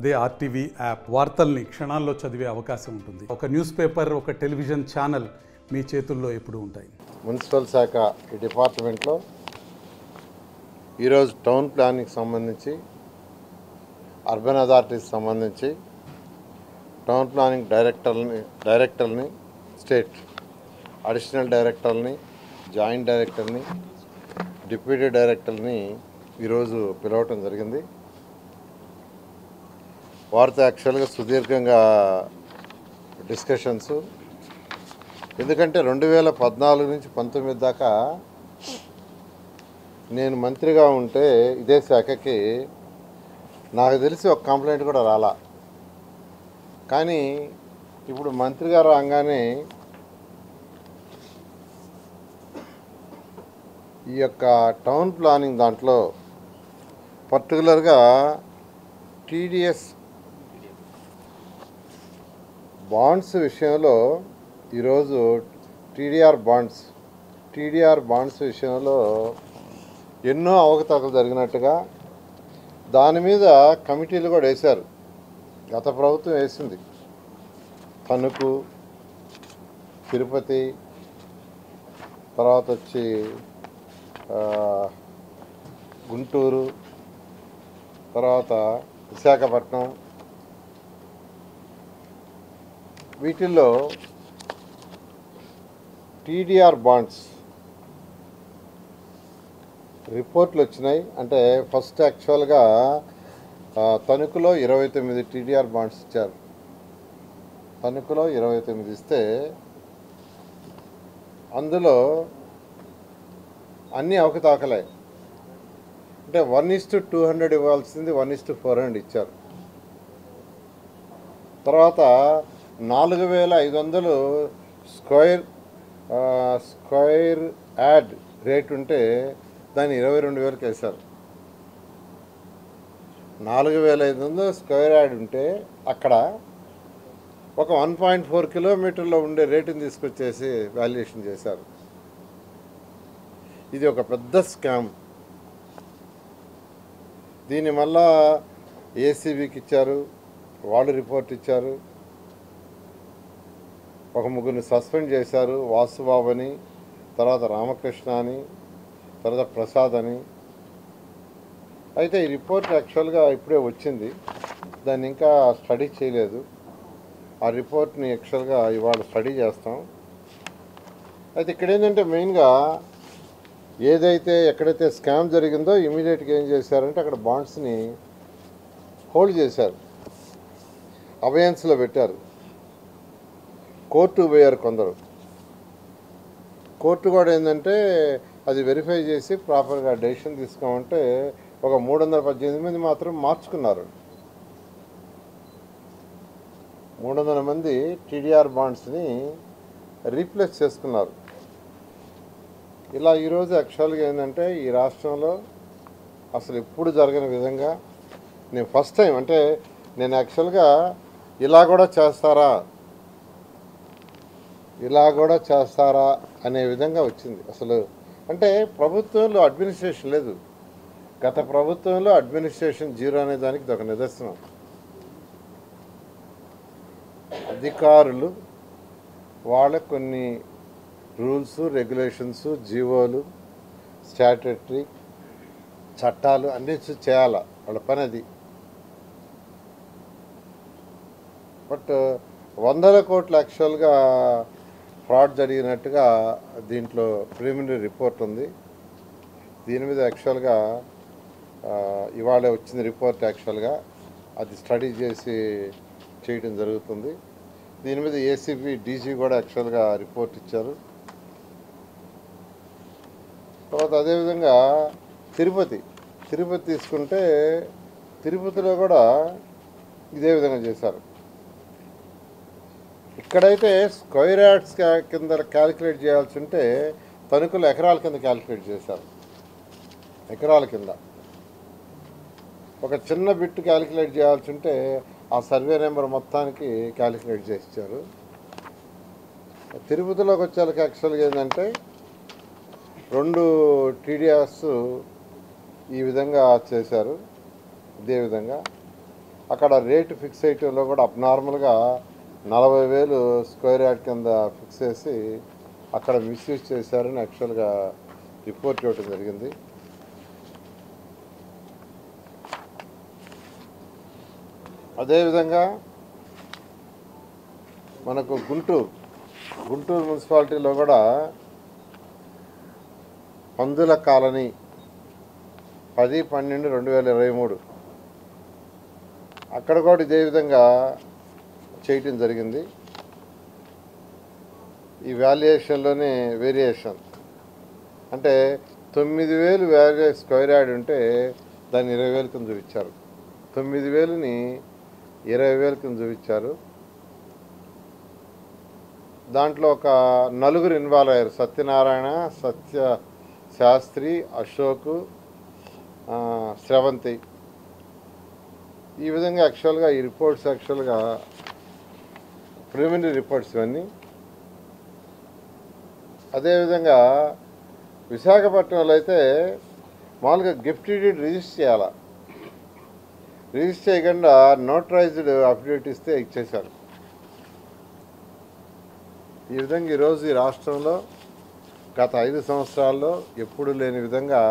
అదే RTV app వార్తల్ని క్షణాల్లో చదివే అవకాశం ఉంటుంది. ఒక న్యూస్ పేపర్, ఒక టెలివిజన్ ఛానల్ మీ చేతుల్లో ఎప్పుడూ ఉంటాయి. మున్సిపల్ శాఖ ఈ డిపార్ట్మెంట్లో ఈరోజు టౌన్ ప్లానింగ్కి సంబంధించి, అర్బన్ అథారిటీకి సంబంధించి టౌన్ ప్లానింగ్ డైరెక్టర్ని స్టేట్ అడిషనల్ డైరెక్టర్ని, జాయింట్ డైరెక్టర్ని, డిప్యూటీ డైరెక్టర్ని ఈరోజు పిలవటం జరిగింది. వారితో యాక్చువల్గా సుదీర్ఘంగా డిస్కషన్స్, ఎందుకంటే 2014 నుంచి 19 దాకా నేను మంత్రిగా ఉంటే ఇదే శాఖకి నాకు తెలిసి ఒక కంప్లైంట్ కూడా రాలా. కానీ ఇప్పుడు మంత్రిగా రాగానే ఈ యొక్క టౌన్ ప్లానింగ్ దాంట్లో పర్టికులర్గా టీడీఎస్ బాండ్స్ విషయంలో ఈరోజు టీడీఆర్ బాండ్స్ విషయంలో ఎన్నో అవకతవకలు జరిగినట్టుగా దాని మీద కమిటీలు కూడా వేశారు. గత ప్రభుత్వం వేసింది. తణుకు, తిరుపతి, తర్వాత వచ్చి గుంటూరు, తర్వాత విశాఖపట్నం, వీటిల్లో టీడీఆర్ బాండ్స్ రిపోర్ట్లు వచ్చినాయి. అంటే ఫస్ట్ యాక్చువల్గా తణుకులో 29 టీడీఆర్ బాండ్స్ ఇచ్చారు. తణుకులో 29 ఇస్తే అందులో అన్నీ అవకతవకలే. అంటే 1:200 ఇవ్వాల్సింది 1:400 ఇచ్చారు. తర్వాత 4,500 స్క్వేర్ యార్డ్ రేట్ ఉంటే దాన్ని 22,000కి వేశారు. 4,500 స్క్వేర్ యార్డ్ ఉంటే అక్కడ ఒక 1.4 కిలోమీటర్లో ఉండే రేటుని తీసుకొచ్చేసి వాల్యుయేషన్ చేశారు. ఇది ఒక పెద్ద స్కామ్. దీని మళ్ళా ఏసీబీకి ఇచ్చారు, వాళ్ళు రిపోర్ట్ ఇచ్చారు. ఒక ముగ్గురిని సస్పెండ్ చేశారు, వాసుబాబు అని, తర్వాత రామకృష్ణ అని, తర్వాత ప్రసాద్ అని. అయితే ఈ రిపోర్ట్ యాక్చువల్గా ఇప్పుడే వచ్చింది, దాన్ని ఇంకా స్టడీ చేయలేదు. ఆ రిపోర్ట్ని యాక్చువల్గా ఇవాళ స్టడీ చేస్తాం. అయితే ఇక్కడ ఏంటంటే మెయిన్గా ఎక్కడైతే స్కామ్ జరిగిందో ఇమీడియట్గా ఏం చేశారంటే అక్కడ బాండ్స్ని హోల్డ్ చేశారు, అబయన్స్లో పెట్టారు. కోర్టు పోయారు కొందరు. కోర్టు కూడా ఏంటంటే అది వెరిఫై చేసి ప్రాపర్గా డెసిషన్ తీసుకోమంటే ఒక 318 మంది మాత్రం మార్చుకున్నారు. 300 మంది టీడీఆర్ బాండ్స్ని రీప్లేస్ చేసుకున్నారు. ఇలా ఈరోజు యాక్చువల్గా ఏంటంటే ఈ రాష్ట్రంలో అసలు ఎప్పుడు జరగని విధంగా నేను ఫస్ట్ టైం అంటే నేను యాక్చువల్గా ఇలా కూడా చేస్తారా అనే విధంగా వచ్చింది. అసలు అంటే ప్రభుత్వంలో అడ్మినిస్ట్రేషన్ లేదు. గత ప్రభుత్వంలో అడ్మినిస్ట్రేషన్ జీరో అనే దానికి ఇది ఒక నిదర్శనం. అధికారులు వాళ్ళ కొన్ని రూల్స్, రెగ్యులేషన్స్, జీవోలు, స్టాట్యూటరీ చట్టాలు అన్నీ చేయాలి, వాళ్ళ పని అది. బట్ 100 కోట్ల యాక్చువల్గా ఫ్రాడ్ జరిగినట్టుగా దీంట్లో ప్రిలిమినరీ రిపోర్ట్ ఉంది. దీని మీద యాక్చువల్గా ఇవాళ వచ్చింది రిపోర్ట్. యాక్చువల్గా అది స్టడీ చేసి చేయడం జరుగుతుంది. దీని మీద ఏసీబీ, డీజీ కూడా యాక్చువల్గా రిపోర్ట్ ఇచ్చారు. తర్వాత అదేవిధంగా తిరుపతి తీసుకుంటే తిరుపతిలో కూడా ఇదే విధంగా చేశారు. ఇక్కడైతే స్క్వేర్ యార్డ్స్ కింద క్యాలిక్యులేట్ చేయాల్సి ఉంటే తణుకులు ఎకరాల కింద క్యాలిక్యులేట్ చేశారు. ఎకరాల కింద ఒక చిన్న బిట్ క్యాలిక్యులేట్ చేయాల్సి ఉంటే ఆ సర్వే నెంబర్ మొత్తానికి క్యాలిక్యులేట్ చేసి ఇచ్చారు. తిరుపతిలోకి వచ్చేళ్ళకి యాక్చువల్గా ఏంటంటే 2 టీడీఎస్ ఈ విధంగా చేశారు. ఇదే విధంగా అక్కడ రేటు ఫిక్స్ చేయటంలో కూడా అబ్నార్మల్గా 40,000 స్క్వేర్ యార్డ్ కింద ఫిక్స్ చేసి అక్కడ మిస్యూజ్ చేశారని యాక్చువల్గా రిపోర్ట్ ఇవ్వడం జరిగింది. అదేవిధంగా మనకు గుంటూరు మున్సిపాలిటీలో కూడా పందుల కాలనీ 10/12/2023 అక్కడ కూడా ఇదే విధంగా చేయటం జరిగింది. ఈ వాల్యుయేషన్లోనే వేరియేషన్ అంటే 9,000 స్క్వేర్ యార్డ్ ఉంటే దాన్ని 20,000 కింద చూపించారు. 9,000ని 20,000 కింద చూపించారు. దాంట్లో ఒక 4 ఇన్వాల్వ్ అయ్యారు. సత్యనారాయణ, సత్య శాస్త్రి, అశోక్, శ్రవంతి. ఈ విధంగా యాక్చువల్గా ఈ రిపోర్ట్స్ యాక్చువల్గా ప్రిలిమినరీ రిపోర్ట్స్ ఇవన్నీ. అదేవిధంగా విశాఖపట్నంలో అయితే మామూలుగా గిఫ్ట్ డీడ్ రిజిస్టర్ చేయాలి. రిజిస్టర్ చేయకుండా నోటరైజ్డ్ అఫిడవిట్ ఇస్తే ఇచ్చేశారు. ఈ విధంగా ఈరోజు ఈ రాష్ట్రంలో గత 5 సంవత్సరాల్లో ఎప్పుడు లేని విధంగా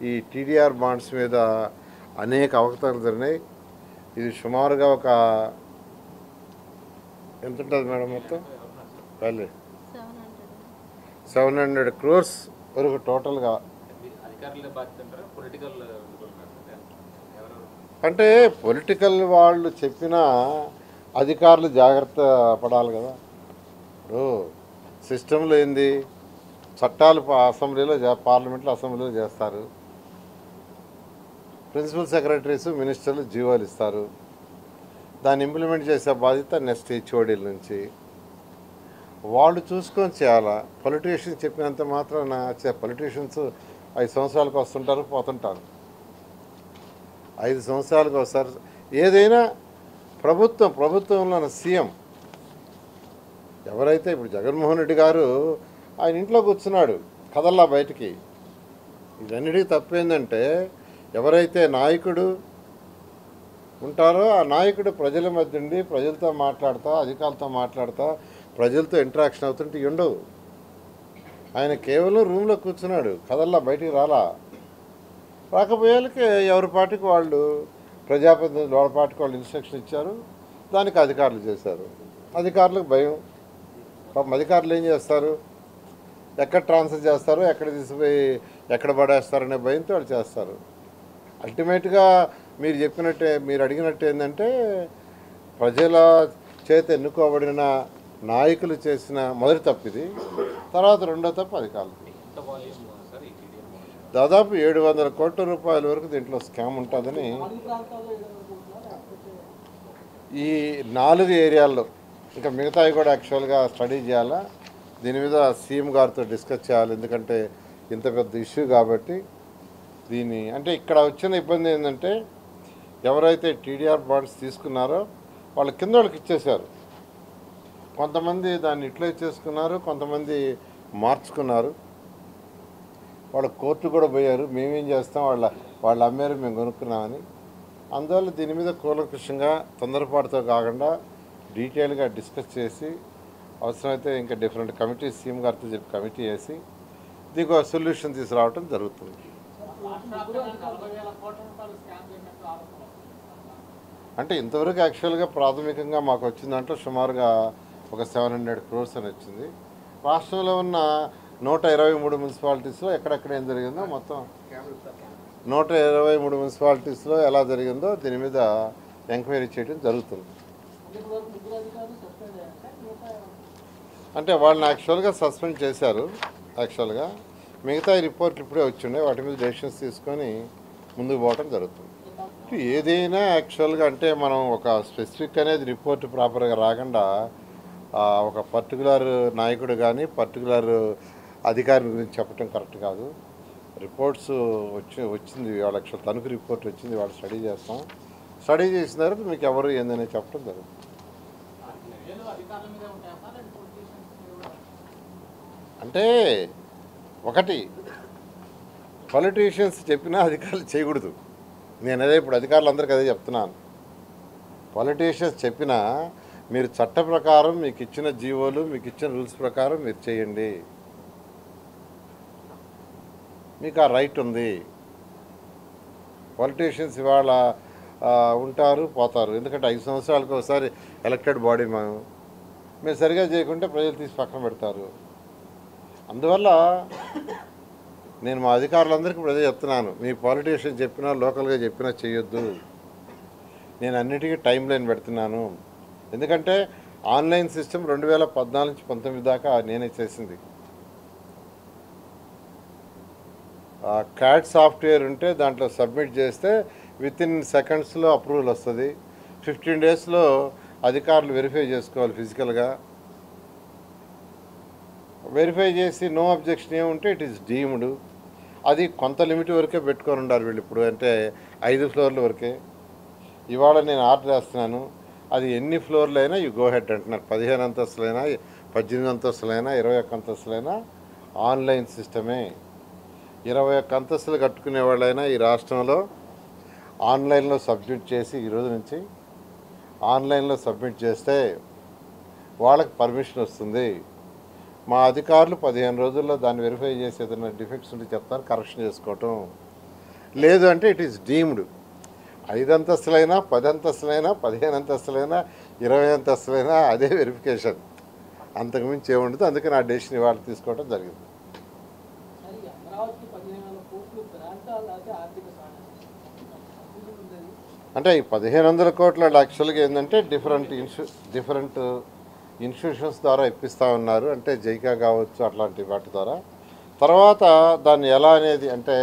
ఈ టీడీఆర్ బాండ్స్ మీద అనేక అవకతవకలు జరిగినాయి. ఇది సుమారుగా ఒక ఎంత ఉంటుంది మేడం మొత్తం 700 crores వరకు టోటల్గా. అంటే పొలిటికల్ వాళ్ళు చెప్పిన అధికారులు జాగ్రత్త పడాలి కదా. ఇప్పుడు సిస్టంలో ఏంది, చట్టాలు అసెంబ్లీలో పార్లమెంట్లో అసెంబ్లీలో చేస్తారు. ప్రిన్సిపల్ సెక్రటరీస్ మినిస్టర్లు జీవోలు ఇస్తారు. దాన్ని ఇంప్లిమెంట్ చేసే బాధ్యత నెక్స్ట్ హెచ్ఓడీల నుంచి వాళ్ళు చూసుకొని చేయాలా. పొలిటీషియన్స్ చెప్పినంత మాత్రాన పొలిటీషియన్స్ 5 సంవత్సరాలకు వస్తుంటారు, పోతుంటారు. 5 సంవత్సరాలకు ఒకసారి ఏదైనా ప్రభుత్వంలో సీఎం ఎవరైతే ఇప్పుడు జగన్మోహన్ రెడ్డి గారు ఆయన ఇంట్లో కూర్చున్నాడు కదల్లా బయటికి. ఇదన్నిటికీ తప్పేందంటే ఎవరైతే నాయకుడు ఉంటారో ఆ నాయకుడు ప్రజల మధ్య ఉండి ప్రజలతో మాట్లాడతా, అధికారులతో మాట్లాడతా, ప్రజలతో ఇంటరాక్షన్ అవుతుంటే ఉండవు. ఆయన కేవలం రూమ్లో కూర్చున్నాడు, కదల్లా బయటికి రాకపోయేళ్ళకి ఎవరి పార్టీకి వాళ్ళు ప్రజాప్రతినిధులు వాళ్ళ పార్టీకి వాళ్ళు ఇన్స్ట్రక్షన్ ఇచ్చారు. దానికి అధికారులు చేశారు. అధికారులకు భయం. పాపం అధికారులు ఏం చేస్తారు, ఎక్కడ ట్రాన్స్ఫర్ చేస్తారు, ఎక్కడ తీసుకుపోయి ఎక్కడ పడేస్తారనే భయంతో వాళ్ళు చేస్తారు. అల్టిమేట్గా మీరు అడిగినట్టు ఏంటంటే ప్రజల చేత ఎన్నుకోబడిన నాయకులు చేసిన మొదటి తప్పు ఇది. తర్వాత రెండో తప్పు అధికారులు. దాదాపు 700 కోట్ల రూపాయల వరకు దీంట్లో స్కామ్ ఉంటుందని ఈ 4 ఏరియాల్లో, ఇంకా మిగతావి కూడా యాక్చువల్గా స్టడీ చేయాలా. దీని మీద సీఎం గారితో డిస్కస్ చేయాలి. ఎందుకంటే ఇంత పెద్ద ఇష్యూ కాబట్టి దీన్ని అంటే ఇక్కడ వచ్చిన ఇబ్బంది ఏంటంటే ఎవరైతే టీడీఆర్ బాండ్స్ తీసుకున్నారో వాళ్ళ కింద వాళ్ళకి ఇచ్చేశారు. కొంతమంది దాన్ని యూటిలైజ్ చేసుకున్నారు, కొంతమంది మార్చుకున్నారు. వాళ్ళు కోర్టు కూడా పోయారు, మేమేం చేస్తాం వాళ్ళు అమ్మారు, మేము కొనుక్కున్నామని. అందువల్ల దీని మీద కూలంకషంగా తొందరపాటుతో కాకుండా డీటెయిల్గా డిస్కస్ చేసి అవసరమైతే ఇంకా డిఫరెంట్ కమిటీ సీఎం గారితో చెప్పి కమిటీ వేసి దీనికి ఒక సొల్యూషన్ తీసుకురావడం జరుగుతుంది. అంటే ఇంతవరకు యాక్చువల్గా ప్రాథమికంగా మాకు వచ్చిన దాంట్లో సుమారుగా ఒక 700 crores అని వచ్చింది. రాష్ట్రంలో ఉన్న 123 మున్సిపాలిటీస్లో ఎక్కడెక్కడ ఏం జరిగిందో మొత్తం 123 మున్సిపాలిటీస్లో ఎలా జరిగిందో దీని మీద ఎంక్వైరీ చేయడం జరుగుతుంది. అంటే వాళ్ళని యాక్చువల్గా సస్పెండ్ చేశారు. యాక్చువల్గా మిగతా రిపోర్ట్లు ఇప్పుడే వచ్చిండే, వాటి మీద డెసిషన్స్ తీసుకొని ముందుకు పోవడం జరుగుతుంది. ఏదైనా యాక్చువల్గా అంటే మనం ఒక స్పెసిఫిక్ అనేది రిపోర్ట్ ప్రాపర్గా రాకుండా ఒక పర్టికులర్ నాయకుడు కానీ పర్టికులర్ అధికారి గురించి చెప్పడం కరెక్ట్ కాదు. రిపోర్ట్స్ వచ్చింది వాళ్ళ యాక్చువల్ తణుకు రిపోర్ట్ వచ్చింది, వాళ్ళు స్టడీ చేస్తాం. స్టడీ చేసిన తర్వాత మీకు ఎవరు ఏందని చెప్పడం జరుగుతుంది. అంటే ఒకటి పొలిటీషియన్స్ చెప్పినా అధికారులు చేయకూడదు. నేను అదే ఇప్పుడు అధికారులందరికీ అదే చెప్తున్నాను. పొలిటీషియన్స్ చెప్పినా మీరు చట్ట ప్రకారం మీకు ఇచ్చిన జీవోలు మీకు ఇచ్చిన రూల్స్ ప్రకారం మీరు చేయండి, మీకు ఆ రైట్ ఉంది. పొలిటీషియన్స్ ఇవాళ ఉంటారు పోతారు, ఎందుకంటే 5 సంవత్సరాలకు ఒకసారి ఎలక్టెడ్ బాడీ మేము సరిగా చేయకుంటే ప్రజలు తీసి పక్కన పెడతారు. అందువల్ల నేను మా అధికారులందరికీ ఇప్పుడు అదే చెప్తున్నాను, మీ పాలిటీషియన్ చెప్పినా లోకల్గా చెప్పినా చేయొద్దు. నేను అన్నిటికీ టైం లైన్ పెడుతున్నాను, ఎందుకంటే ఆన్లైన్ సిస్టమ్ 2014 నుంచి 19 దాకా నేనే చేసింది. క్యాట్ సాఫ్ట్వేర్ ఉంటే దాంట్లో సబ్మిట్ చేస్తే వితిన్ సెకండ్స్లో అప్రూవల్ వస్తుంది. 15 డేస్లో అధికారులు వెరిఫై చేసుకోవాలి, ఫిజికల్గా వెరిఫై చేసి నో అబ్జెక్షన్ ఏముంటే ఇట్ ఈస్ డీమ్డ్. అది కొంత లిమిట్ వరకే పెట్టుకొని ఉండాలి వీళ్ళు ఇప్పుడు, అంటే 5 ఫ్లోర్ల వరకే. ఇవాళ నేను ఆర్డర్ వేస్తున్నాను, అది ఎన్ని ఫ్లోర్లు అయినా యూ గో హెడ్ అంటున్నారు. 15 అంతస్తులైనా 18 అంతస్తులైనా 21 అంతస్తులైనా ఆన్లైన్ సిస్టమే. 21 అంతస్తులు కట్టుకునే వాళ్ళైనా ఈ రాష్ట్రంలో ఆన్లైన్లో సబ్మిట్ చేసి ఈరోజు నుంచి ఆన్లైన్లో సబ్మిట్ చేస్తే వాళ్ళకి పర్మిషన్ వస్తుంది. మా అధికారులు 15 రోజుల్లో దాన్ని వెరిఫై చేసి ఏదైనా డిఫెక్ట్స్ ఉంటే చెప్తారు, కరెక్షన్ చేసుకోవటం. లేదు అంటే ఇట్ ఈస్ డీమ్డ్. 5 అంతస్తులైనా 10 అంతస్తులైనా 15 అంతస్తులైనా 20 అంతస్తులైనా అదే వెరిఫికేషన్, అంతకుమించి ఏముండదు. అందుకే నా డెసిషన్ ఇవాళ తీసుకోవడం జరిగింది. అంటే ఈ 1500 కోట్ల యాక్చువల్గా ఏంటంటే డిఫరెంట్ ఇన్స్టిట్యూషన్స్ ద్వారా ఇప్పిస్తూ ఉన్నారు, అంటే జైకా కావచ్చు అట్లాంటి వాటి ద్వారా. తర్వాత దాన్ని ఎలా అనేది, అంటే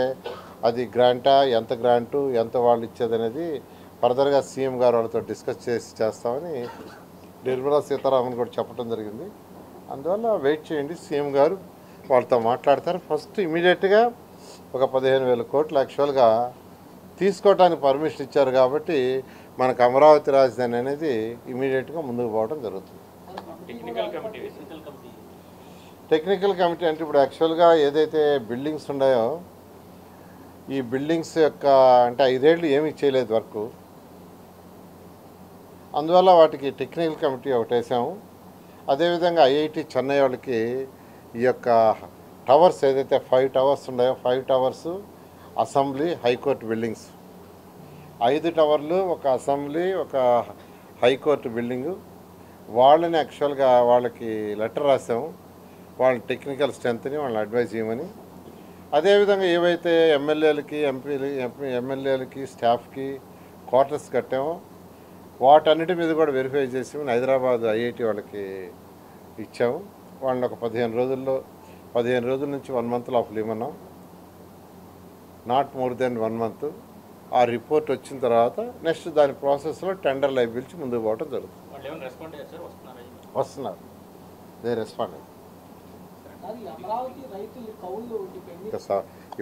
అది గ్రాంటా, ఎంత గ్రాంటు, ఎంత వాళ్ళు ఇచ్చేది అనేది ఫర్దర్గా సీఎం గారు వాళ్ళతో డిస్కస్ చేస్తామని నిర్మలా సీతారామన్ కూడా చెప్పడం జరిగింది. అందువల్ల వెయిట్ చేయండి, సీఎం గారు వాళ్ళతో మాట్లాడతారు. ఫస్ట్ ఇమీడియట్గా ఒక 15,000 కోట్లు యాక్చువల్గా తీసుకోవడానికి పర్మిషన్ ఇచ్చారు కాబట్టి మనకు అమరావతి రాజధాని అనేది ఇమీడియట్గా ముందుకు పోవడం జరుగుతుంది. టెక్నికల్ కమిటీ అంటే ఇప్పుడు యాక్చువల్గా ఏదైతే బిల్డింగ్స్ ఉన్నాయో ఈ బిల్డింగ్స్ యొక్క అంటే 5 ఏళ్ళు ఏమీ చేయలేదు వర్క్, అందువల్ల వాటికి టెక్నికల్ కమిటీ ఒకటి వేసాము. అదేవిధంగా ఐఐటి చెన్నై వాళ్ళకి ఈ యొక్క టవర్స్ ఏదైతే 5 టవర్స్ ఉన్నాయో 5 టవర్స్ అసెంబ్లీ హైకోర్టు బిల్డింగ్స్, 5 టవర్లు, ఒక అసెంబ్లీ, ఒక హైకోర్టు బిల్డింగు, వాళ్ళని యాక్చువల్గా వాళ్ళకి లెటర్ రాసాము, వాళ్ళ టెక్నికల్ స్ట్రెంత్ని వాళ్ళని అడ్వైజ్ చేయమని. అదేవిధంగా ఏవైతే ఎమ్మెల్యేలకి ఎమ్మెల్యేలకి స్టాఫ్కి క్వార్టర్స్ కట్టామో వాటన్నిటి మీద కూడా వెరిఫై చేసి హైదరాబాద్ ఐఐటి వాళ్ళకి ఇచ్చాము. వాళ్ళని ఒక 15 రోజుల నుంచి 1 మంత్ లోపల ఇవ్వమన్నాం, నాట్ మోర్ దెన్ 1 మంత్. ఆ రిపోర్ట్ వచ్చిన తర్వాత నెక్స్ట్ దాని ప్రాసెస్లో టెండర్లు అవి పిలిచి ముందుకు పోవడం జరుగుతుంది. వస్తున్నారు, దే రెస్పాండ్.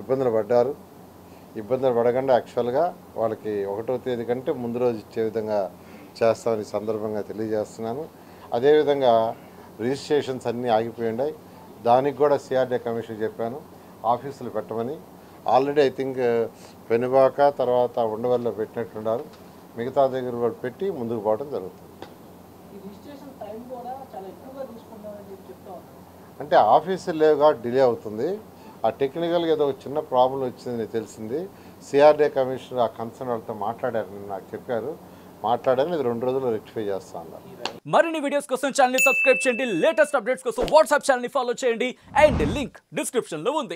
ఇబ్బందులు పడ్డారు, ఇబ్బందులు పడకుండా యాక్చువల్గా వాళ్ళకి 1వ తేదీ కంటే ముందు రోజు ఇచ్చే విధంగా చేస్తామని సందర్భంగా తెలియజేస్తున్నాను. అదేవిధంగా రిజిస్ట్రేషన్స్ అన్నీ ఆగిపోయిండాయి, దానికి కూడా సిఆర్డీ కమిషన్ చెప్పాను ఆఫీసులు పెట్టమని. ఆల్రెడీ ఐ థింక్ పెనుబాక తర్వాత ఉండవల్లో పెట్టినట్టున్నారు, మిగతా దగ్గర కూడా పెట్టి ముందుకు పోవడం జరుగుతుంది. అంటే ఆఫీసులు లేవు కాబట్టి డిలే అవుతుంది. ఆ టెక్నికల్గా ఏదో ఒక చిన్న ప్రాబ్లం వచ్చిందని తెలిసింది. సిఆర్డీ కమిషనర్ ఆ కన్సర్న్ వాళ్ళతో మాట్లాడారని నాకు చెప్పారు, మాట్లాడారని ఇది 2 రోజుల్లో రెక్టిఫై చేస్తా ఉన్నారు. మరిన్ని వీడియోస్ కోసం ఛానల్ ని సబ్స్క్రైబ్ చేయండి, లేటెస్ట్ అప్డేట్స్ కోసం వాట్సాప్ ఛానల్ ని ఫాలో చేయండి అండ్ లింక్ డిస్క్రిప్షన్ లో ఉంది.